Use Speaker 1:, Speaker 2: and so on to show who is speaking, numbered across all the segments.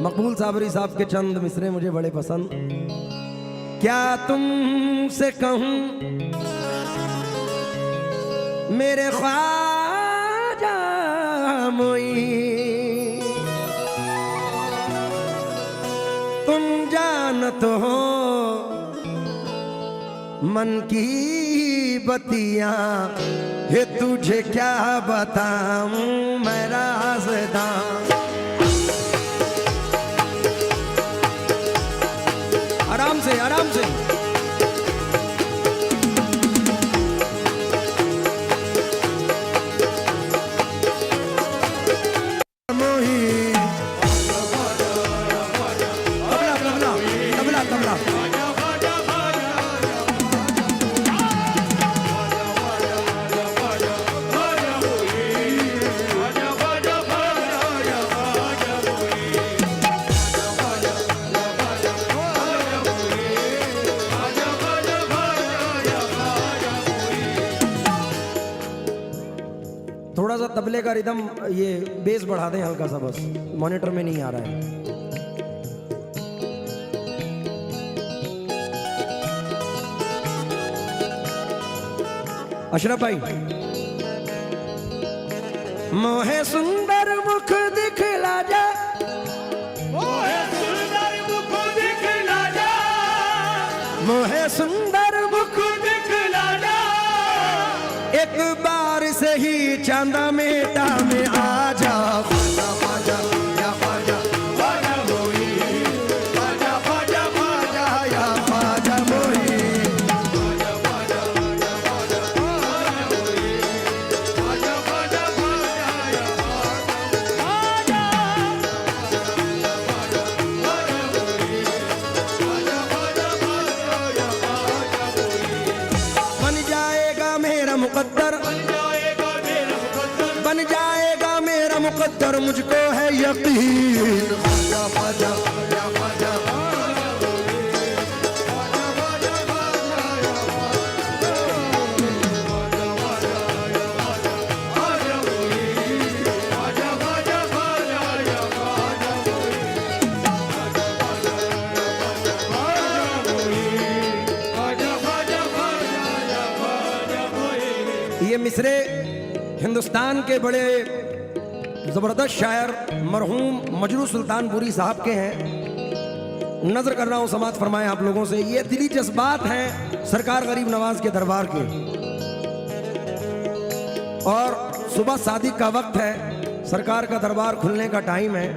Speaker 1: मकबूल साबरी साहब के चंद मिसरे मुझे बड़े पसंद। क्या तुमसे कहूं मेरे ख्वाजा मोई, तुम जानत हो मन की बतियां, ये तुझे क्या बताऊं मैं राज़दां। आराम से आराम से। थोड़ा सा तबले का रिदम, ये बेस बढ़ा दें हल्का सा, बस मॉनिटर में नहीं आ रहा है। अशरफ भाई। मोहे सुंदर मुख दिखला जा,
Speaker 2: मोहे सुंदर मुख दिखला जा,
Speaker 1: मोहे सुंदर मुख
Speaker 2: दिखला जा,
Speaker 1: एक बार से ही चांदा मेटा में आ जा। ख्वाजा ख्वाजा या ख्वाजा ख्वाजा मोई, ख्वाजा ख्वाजा ख्वाजा या ख्वाजा मोई, ख्वाजा ख्वाजा या ख्वाजा ख्वाजा मोई, ख्वाजा ख्वाजा ख्वाजा या ख्वाजा मोई। बन जाएगा मेरा मुकद्दर, बन जाएगा मेरा मुकद्दर, मुझको है यकीन। ख्वाजा ख्वाजा या ख्वाजा ये मिसरे हिंदुस्तान के बड़े ज़बरदस्त शायर मरहूम मजरू सुल्तानपुरी साहब के हैं। नज़र कर रहा हूँ, समात फरमाएं आप लोगों से। ये दिली जज्बात हैं सरकार गरीब नवाज के दरबार के। और सुबह सादिक का वक्त है, सरकार का दरबार खुलने का टाइम है,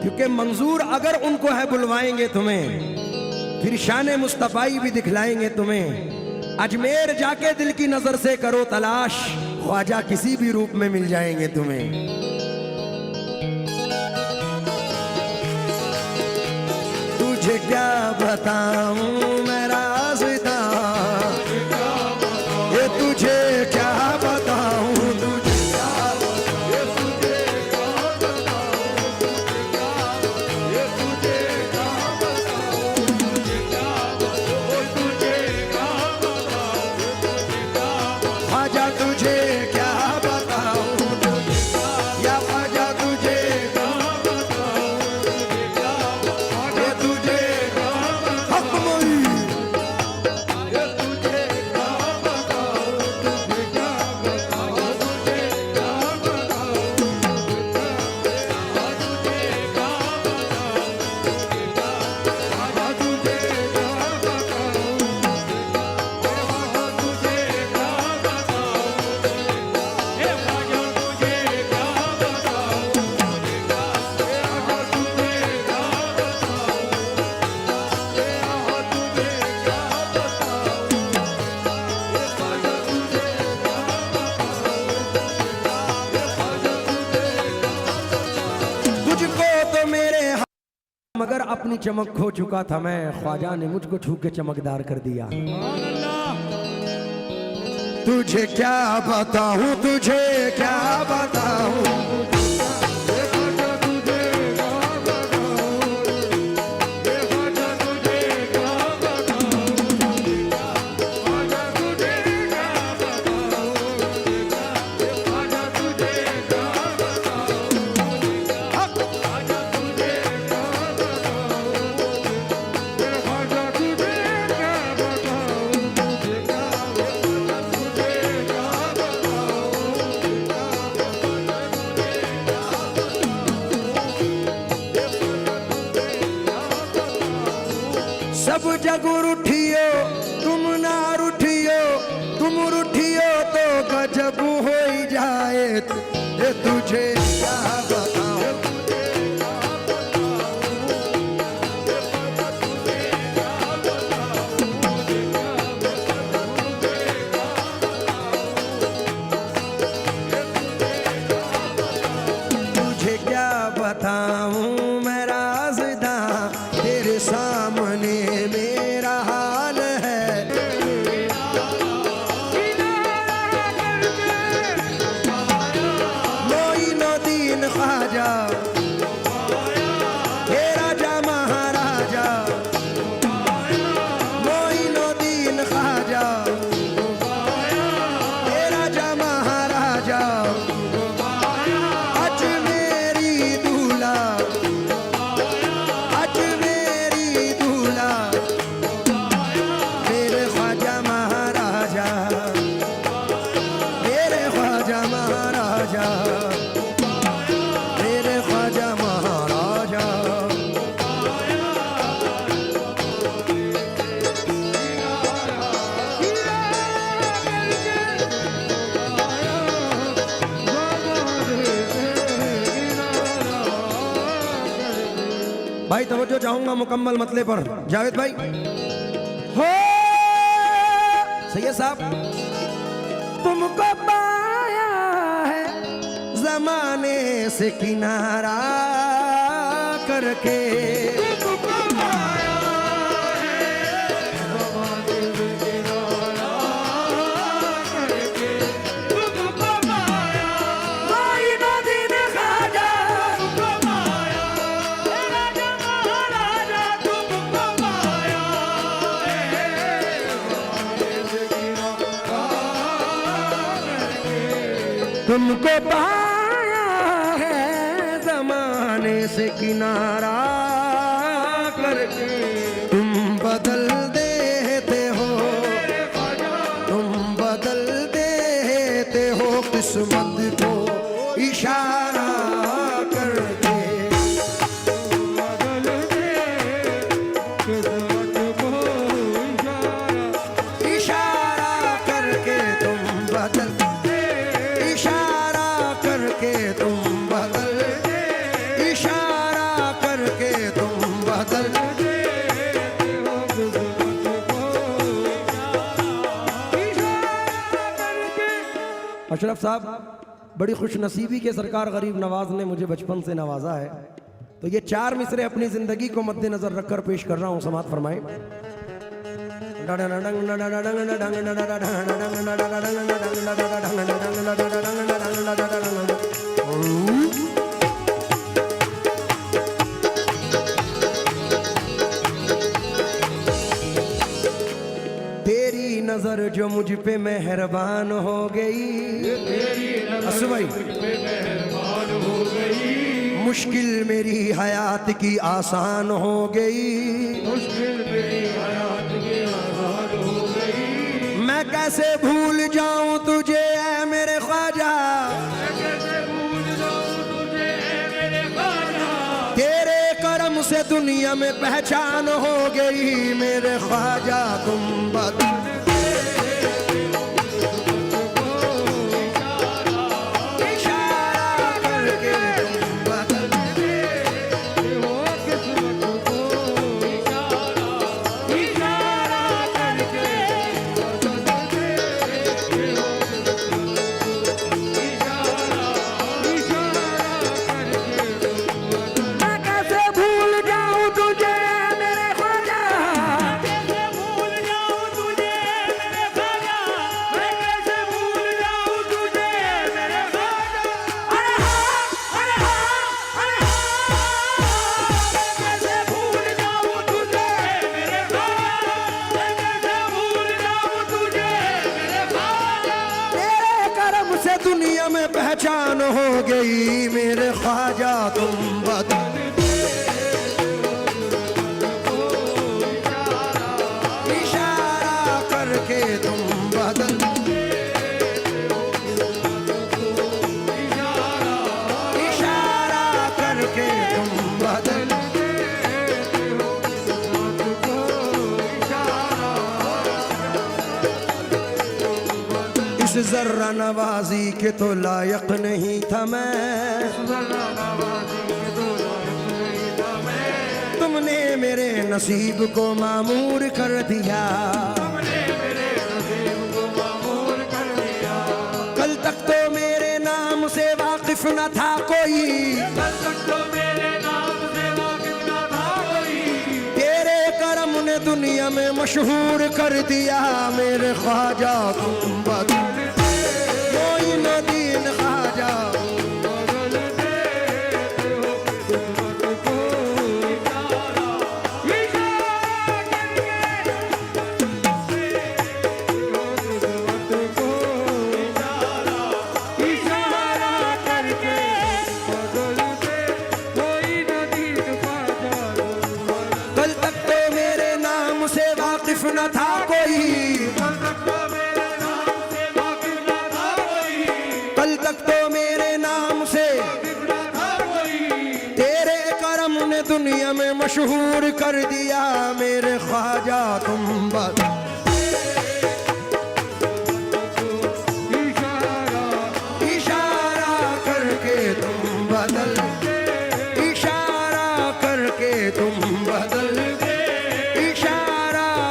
Speaker 1: क्योंकि मंजूर अगर उनको है बुलवाएंगे तुम्हें, फिर शान मुस्तफ़ाई भी दिखलाएंगे तुम्हें। अजमेर जाके दिल की नजर से करो तलाश, ख्वाजा किसी भी रूप में मिल जाएंगे तुम्हें। तुझे क्या बताऊं मैं राज़दां, ये तुझे क्या बताऊं, तुझे क्या बताऊं, ये तुझे क्या बताऊं, तुझे क्या, ये तुझे क्या बताऊं, तुझे क्या बताऊं, तुझे क्या बताऊं, तुझे क्या, ख्वाजा तुझे क्या बताऊं, तुझे क्या, या ख्वाजा तुझे क्या बताऊं, तुझे क्या, ये तुझे क्या हक मोई, ये तुझे क्या बताऊं, तुझे क्या बताऊं, तुझे क्या बताऊं, तुझे क्या बताऊं, तुझे क्या तुझको तो मेरे मगर अपनी चमक खो चुका था मैं, ख्वाजा ने मुझको छू के चमकदार कर दिया। तुझे क्या बताऊं, तुझे क्या बताऊं, सब जग रूठियो तुम ना रूठियो, तुम रूठियो तो गजब हो ही जाए। ये तुझे क्या बताऊं, तुझे क्या बताऊं मैं राज़दा, तेरे सामने मेरा हाल है। मोइनुद्दीन ख्वाजा हे राजा महाराजा, मोइनुद्दीन ख्वाजा हे राजा महाराजा, अजमेरी दूल्हा, अजमेरी दूल्हा, मेरे ख्वाजा महाराजा, मेरे ख्वाजा महाराजा, मेरे ख्वाजा महाराजा। भाई तवज्जो चाहूंगा मुकम्मल मतले पर। जावेद भाई हो सैयद साहब, तुमको पाया है जमाने से किनारा करके, मोइनुद्दीन ख्वाजा तुमको पाया है जमाने से किनारा करके, तुम बदल देते हो, तुम बदल देते हो किस्मत को इशारा करके। इशारा करके तुम बदल, इशारा करके तुम बदल, इशारा करके तुम बदल। अशरफ साहब, बड़ी खुशनसीबी के सरकार गरीब नवाज ने मुझे बचपन से नवाजा है, तो ये चार मिसरे अपनी जिंदगी को मद्देनजर रखकर पेश कर रहा हूं, समात फरमाएं। तेरी नजर जो मुझ पे मेहरबान हो गई, असु भाई, मुश्किल मेरी हयात की आसान हो गई, मैं कैसे भूल जाऊं तुझे ऐ मेरे ख्वाजा, तेरे करम से दुनिया में पहचान हो गई मेरे ख्वाजा। तुम बदल इशारा करके तुम बदल, मैं कैसे भूल जाऊं तुझे मेरे ख्वाजा, दुनिया में पहचान हो गई मेरे ख्वाजा। तुम बदल इशारा करके तुम बदल, इशारा करके तुम बदल, जर्रा नवाजी के तो लायक नहीं था मैं, तुमने मेरे नसीब को मामूर कर दिया। कल तक तो मेरे नाम से वाकिफ न था कोई, तेरे करम ने दुनिया में मशहूर कर दिया। मेरे ख्वाजा तुम बदल मोइनुद्दीन ख्वाजा, न था कोई, कल तक तो मेरे नाम से तेरे करम ने दुनिया में मशहूर कर दिया। मेरे ख्वाजा तुम बदल इशारा करके तुम बदल, इशारा करके तुम बदल,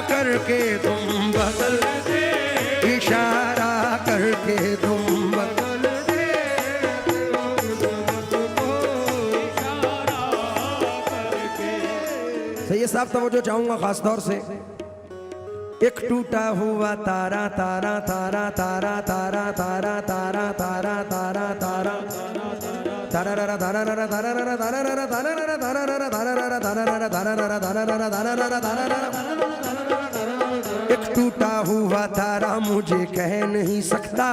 Speaker 1: करके तुम बदल, इशारा करके तुम बदल। सही साहब तवज्जो चाहूंगा खास तौर से। एक टूटा हुआ तारा तारा तारा तारा तारा तारा तारा तारा तारा तारा तारा तारा तारा। एक टूटा हुआ तारा मुझे कह नहीं सकता,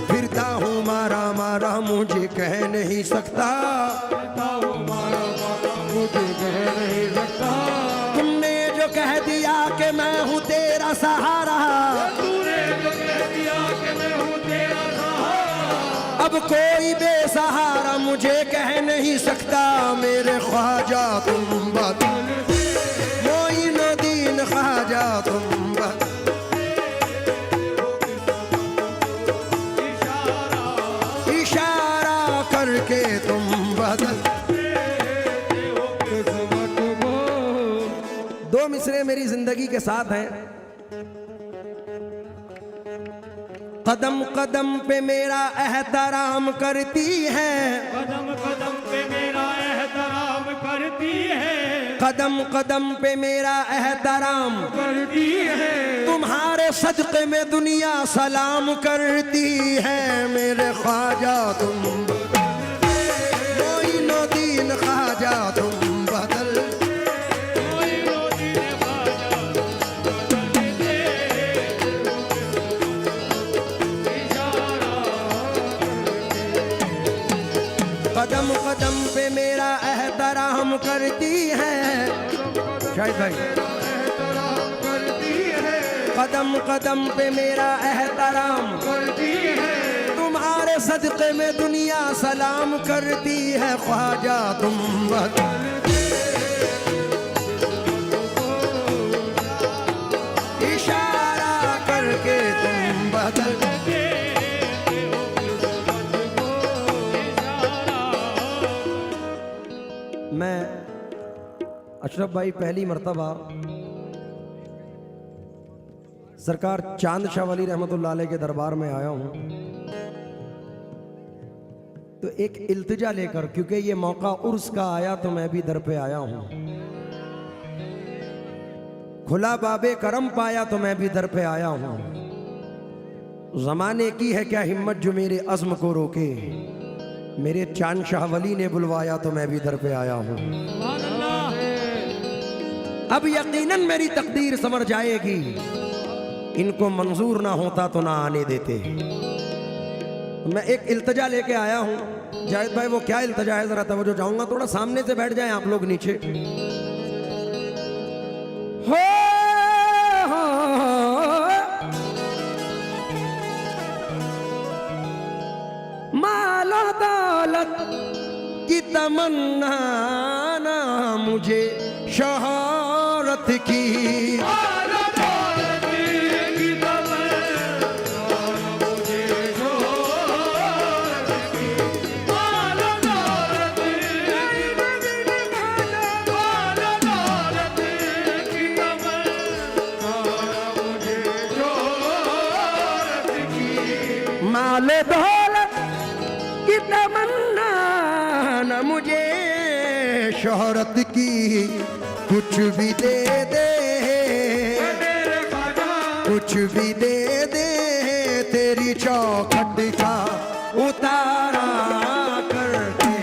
Speaker 1: फिरता हूँ मारा मारा मुझे कह नहीं सकता, मुझे कह नहीं सकता। तुमने जो कह दिया कि मैं हूँ तेरा सहारा, तूने जो कह दिया कि मैं हूँ तेरा सहारा, अब कोई बेसहारा मुझे कह नहीं सकता। मेरे ख्वाजा तुम बदल मोइनुद्दीन ख्वाजा तुम बदल, इशारा करके तुम बदल। दो मिसरे मेरी जिंदगी के साथ हैं। कदम कदम पे मेरा एहतराम करती है,
Speaker 2: कदम कदम पे मेरा एहतराम करती है,
Speaker 1: कदम कदम पे मेरा एहतराम
Speaker 2: करती है,
Speaker 1: तुम्हारे सदक़े में दुनिया सलाम करती है। मेरे ख्वाजा तुम मोइनुद्दीन ख्वाजा तुम बदल, कदम कदम पे मेरा एहतराम करती है। शाहिद भाई, कदम कदम पे मेरा एहतराम करती है, तुम्हारे सदक़े में दुनिया सलाम करती है। ख्वाजा तुम बदल, इशारा करके तुम बदल। मैं अशरफ भाई पहली मर्तबा सरकार चांद शाह वली रहमतुल्लाह अलैह के दरबार में आया हूं, तो एक इल्तिजा लेकर, क्योंकि ये मौका उर्स का आया तो मैं भी दर पे आया हूं। खुला बाबे करम पाया तो मैं भी दर पे आया हूं। जमाने की है क्या हिम्मत जो मेरे अज़्म को रोके, मेरे चांद शाह वली ने बुलवाया तो मैं भी दर पे आया हूं। अब यकीनन मेरी तकदीर संवर जाएगी, इनको मंजूर ना होता तो ना आने देते। मैं एक इल्तिजा लेके आया हूं। जाहिद भाई वो क्या इल्तिजा है जरा तवज्जो चाहूंगा, थोड़ा सामने से बैठ जाएं आप लोग नीचे। हो माला दौलत की तमन्ना ना मुझे शोहरत की,
Speaker 2: माला दौलत की तमन्ना मुझे
Speaker 1: माल दौलत की तमन्ना न मुझे, शोहरत की कुछ भी दे दे, कुछ भी दे दे, तेरी चौखट का उतारा करके।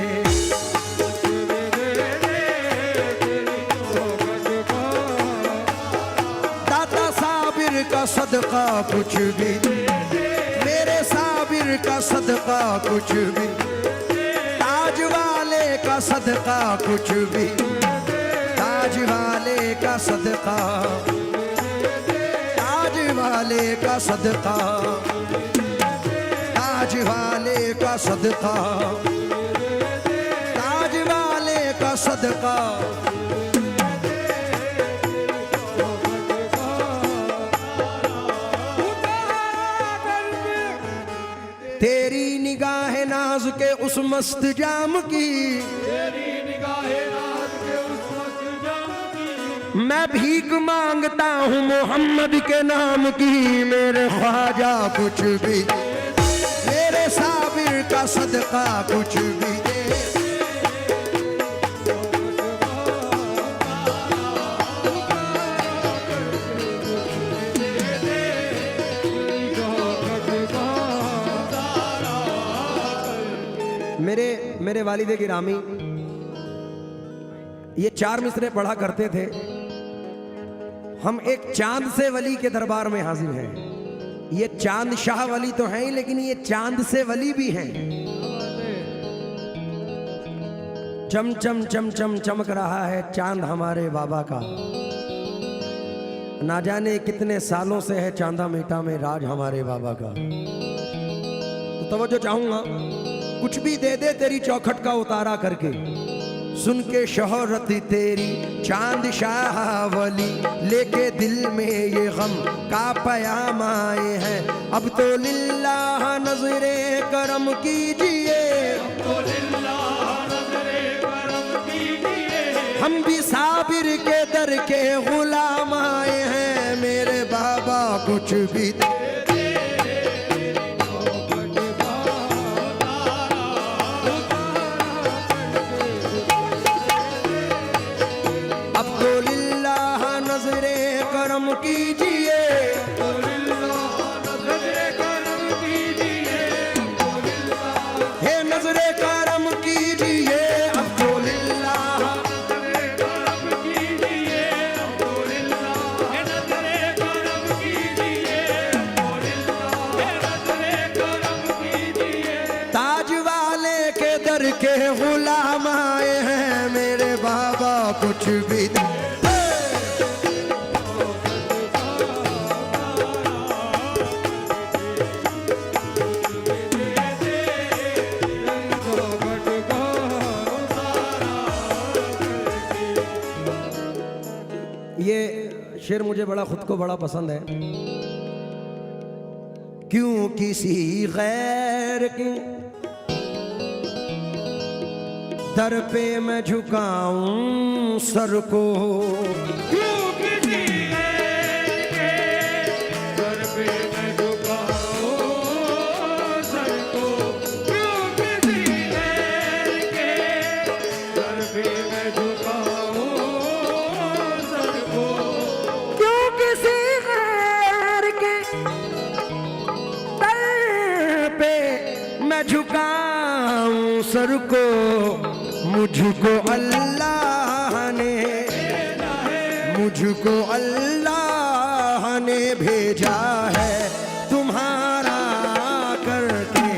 Speaker 1: दाता साबिर का सदका कुछ भी, मेरे साबिर का सदका कुछ भी, ताज वाले का सदका कुछ भी, ताज वाले का सदका, ताज वाले का सदका, ताज वाले का सदका, ताज वाले का सदका। तेरी निगाह नाज के उस मस्त जाम की,
Speaker 2: तेरी निगाहे नाज के उस मस्त जाम की,
Speaker 1: मैं भीख मांगता हूँ मोहम्मद के नाम की। मेरे ख्वाजा कुछ भी, मेरे साबिर का सदका कुछ भी दे। मेरे वालिद गिरामी ये 4 मिसरे पढ़ा करते थे। हम एक चांद से वली के दरबार में हाजिर हैं। ये चांद शाह वली तो हैं, लेकिन ये चांद से वली भी हैं। चम चम चम चम चमक रहा है चांद हमारे बाबा का। ना जाने कितने सालों से है चांदा मीठा में राज हमारे बाबा का। तो तवज्जो चाहूंगा, कुछ भी दे दे तेरी चौखट का उतारा करके। सुन के शोहरत तेरी चांद शाह वली, लेके दिल में ये गम का पयाम आए हैं। अब तो लिल्लाह नजरे करम कीजिए,
Speaker 2: तो लिल्लाह नज़रे करम कीजिए।
Speaker 1: हम भी साबिर के दर के गुलाम आए हैं। मेरे बाबा कुछ भी दे, कीजिए, हे नजरे करम कीजिए। अब तो लिल्लाह ताज वाले के दर के गुलाम आए हैं। मेरे बाबा कुछ भी दे। ये शेर मुझे बड़ा खुद को बड़ा पसंद है। क्यों किसी गैर के दर पे मैं झुकाऊं सर को,
Speaker 2: क्यों किसी गैर के दर पे मैं झुकाऊं सर को। क्यों किसी गैर के दर पे मैं झुकाऊं सर को।
Speaker 1: क्यों किसी गैर के दर पे मैं झुकाऊं सर को। मुझको अल्लाह ने, मुझको अल्लाह ने भेजा है तुम्हारा करके।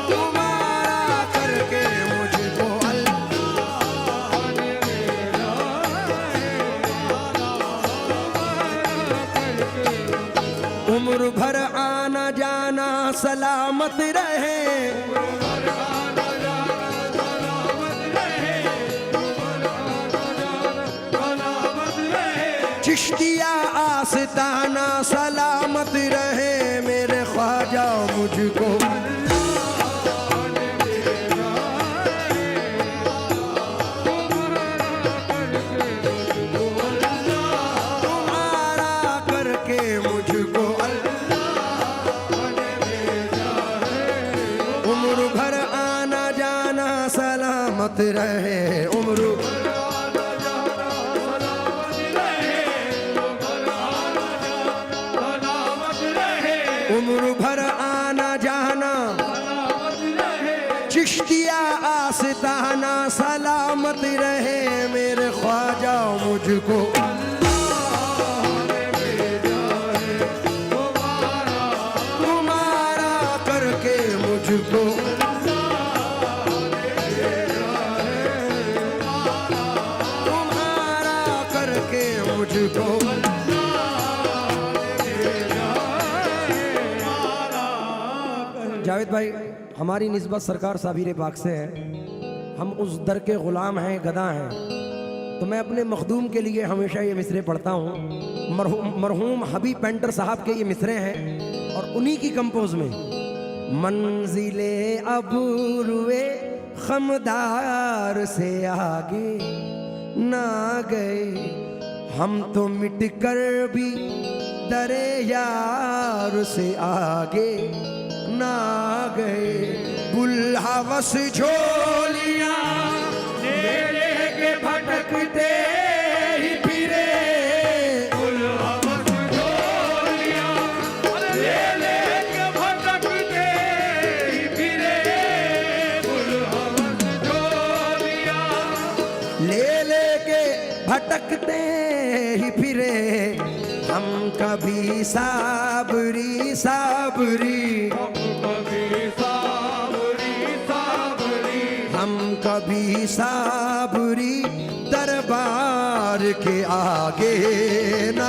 Speaker 1: तुम्हारा करके मुझको अल्लाह ने भेजा है। उम्र भर आना जाना सलामत रहे, चिश्तिया आस्ताना सलामत रहे। मेरे ख्वाजा मुझको उम्र भर आना जाना सलामत रहे, उम्र उम्र भर आना जाना चिश्तिया आस्ताना सलामत रहे, मेरे ख्वाजा मुझको तुम्हारा करके मुझको तुम्हारा करके मुझको जावेद भाई, हमारी निस्बत सरकार साबिर पाक से है, हम उस दर के ग़ुलाम हैं, गदा हैं। तो मैं अपने मखदूम के लिए हमेशा ये मिसरे पढ़ता हूँ। मरहूम हबीब पेंटर साहब के ये मिसरे हैं और उन्हीं की कंपोज में मंजिले अबूरुए खमदार से आगे ना गए, हम तो मिट कर भी दरे यार से आगे ना गए। बुलहवस झोलियां ले लेके भटकते ही फिरे,
Speaker 2: बुलहवस झोलियां ले लेके भटकते ही फिरे, बुलहवस झोलियां
Speaker 1: ले लेके भटकते ही फिरे, हम कभी साबरी साबरी, हम कभी साबरी दरबार के आगे न